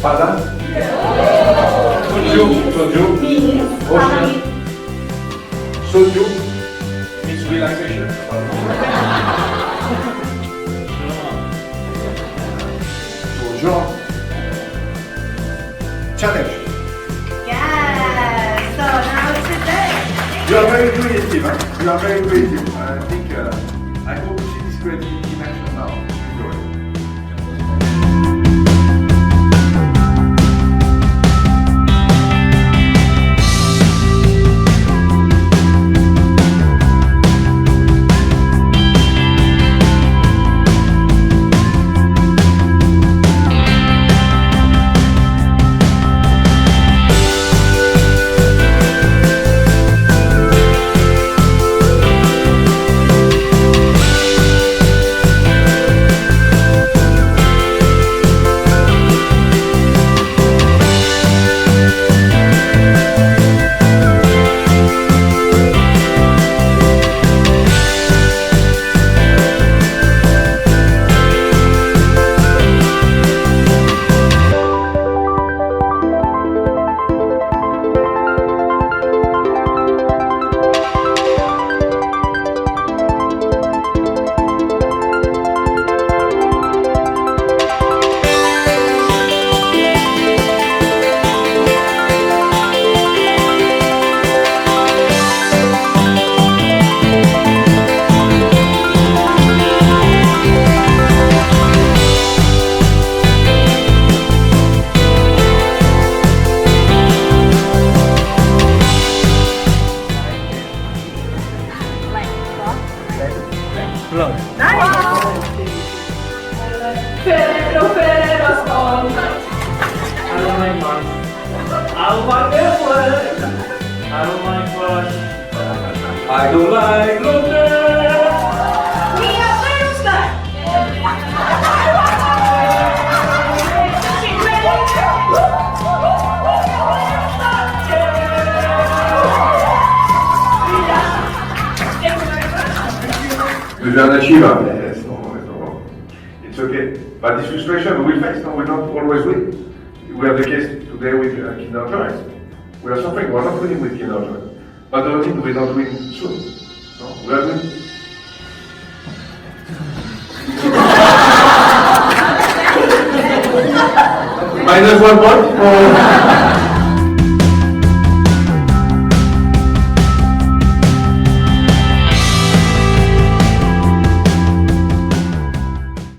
바다? 소주? 오션? 소주? means relaxation? 소주? challenge. Yes. So now today. You are very creative, huh? You are very creative. I think, I hope you see this creativity in action now. Enjoy. Ferrero, Ferrero, stone. I don't like mine. I don't like that one. I don't like flush. I don't like lotus. We are Thursday. You're an achiever. Yes, no. It's okay. But this frustration we will face, no, we don't always win. We have the case today with kindergarten. We are suffering, we are not winning with kindergarten. But the thing we don't win soon. No, we are winning. -1 point for